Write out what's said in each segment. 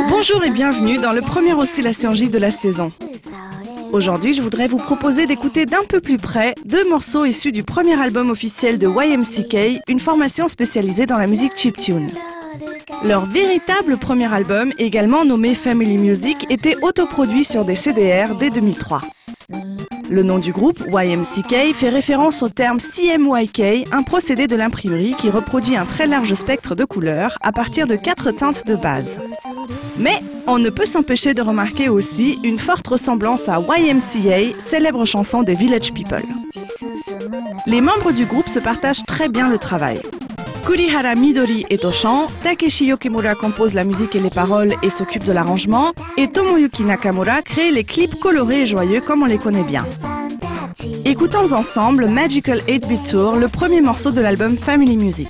Bonjour et bienvenue dans le premier Oscillation J de la saison. Aujourd'hui, je voudrais vous proposer d'écouter d'un peu plus près 2 morceaux issus du premier album officiel de YMCK, une formation spécialisée dans la musique chiptune. Leur véritable premier album, également nommé Family Music, était autoproduit sur des CDR dès 2003. Le nom du groupe, YMCK, fait référence au terme CMYK, un procédé de l'imprimerie qui reproduit un très large spectre de couleurs à partir de 4 teintes de base. Mais on ne peut s'empêcher de remarquer aussi une forte ressemblance à YMCA, célèbre chanson des Village People. Les membres du groupe se partagent très bien le travail. Kurihara Midori est au chant, Takeshi Yokimura compose la musique et les paroles et s'occupe de l'arrangement, et Tomoyuki Nakamura crée les clips colorés et joyeux comme on les connaît bien. Écoutons ensemble Magical 8-Bit Tour, le premier morceau de l'album Family Music.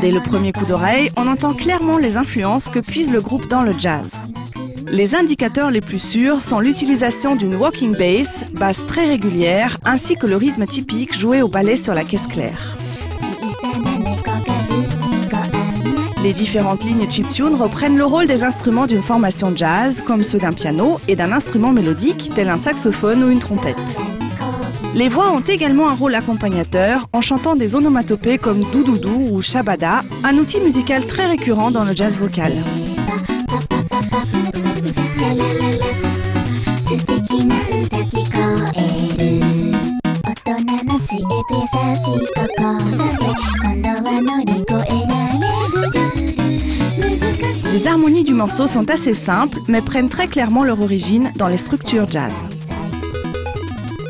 Dès le premier coup d'oreille, on entend clairement les influences que puise le groupe dans le jazz. Les indicateurs les plus sûrs sont l'utilisation d'une walking bass, basse très régulière, ainsi que le rythme typique joué au ballet sur la caisse claire. Les différentes lignes chiptune reprennent le rôle des instruments d'une formation jazz, comme ceux d'un piano et d'un instrument mélodique, tel un saxophone ou une trompette. Les voix ont également un rôle accompagnateur en chantant des onomatopées comme doudoudou ou shabada, un outil musical très récurrent dans le jazz vocal. Les harmonies du morceau sont assez simples, mais prennent très clairement leur origine dans les structures jazz.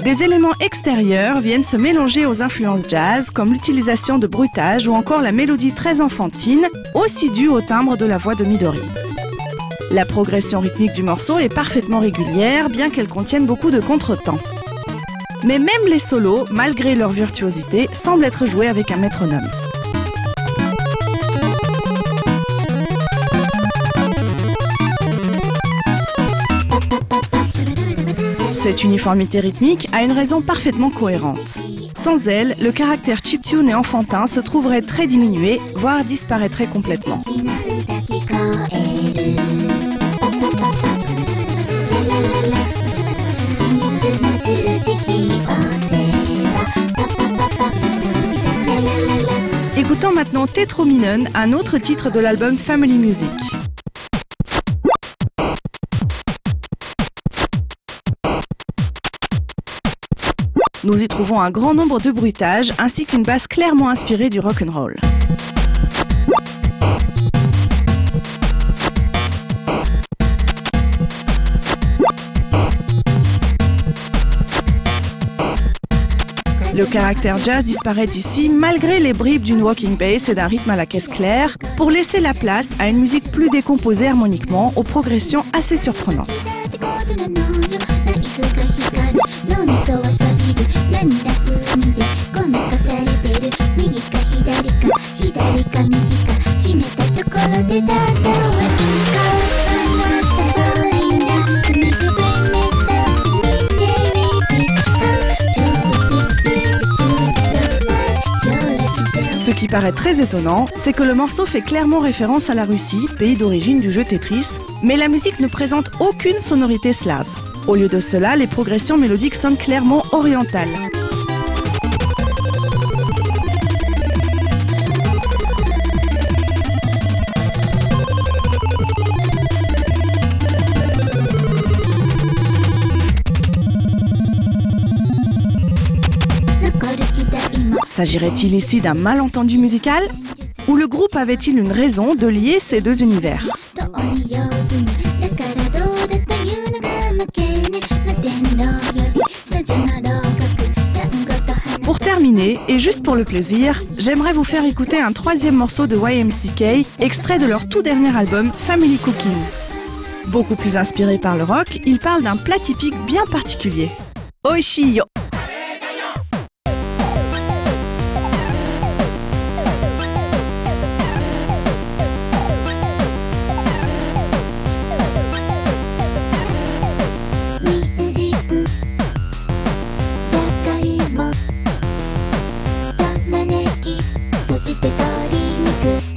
Des éléments extérieurs viennent se mélanger aux influences jazz, comme l'utilisation de bruitage ou encore la mélodie très enfantine, aussi due au timbre de la voix de Midori. La progression rythmique du morceau est parfaitement régulière, bien qu'elle contienne beaucoup de contretemps. Mais même les solos, malgré leur virtuosité, semblent être joués avec un métronome. Cette uniformité rythmique a une raison parfaitement cohérente. Sans elle, le caractère chiptune et enfantin se trouverait très diminué, voire disparaîtrait complètement. Écoutons maintenant Tetro Minon, un autre titre de l'album Family Music. Nous y trouvons un grand nombre de bruitages ainsi qu'une basse clairement inspirée du rock'n'roll. Le caractère jazz disparaît ici malgré les bribes d'une walking bass et d'un rythme à la caisse claire pour laisser la place à une musique plus décomposée harmoniquement aux progressions assez surprenantes. Ce qui paraît très étonnant, c'est que le morceau fait clairement référence à la Russie, pays d'origine du jeu Tetris, mais la musique ne présente aucune sonorité slave. Au lieu de cela, les progressions mélodiques sonnent clairement orientales. S'agirait-il ici d'un malentendu musical? Ou le groupe avait-il une raison de lier ces deux univers? Pour terminer, et juste pour le plaisir, j'aimerais vous faire écouter un 3e morceau de YMCK, extrait de leur tout dernier album Family Cooking. Beaucoup plus inspiré par le rock, il parle d'un plat typique bien particulier. Oishii yo! して鶏肉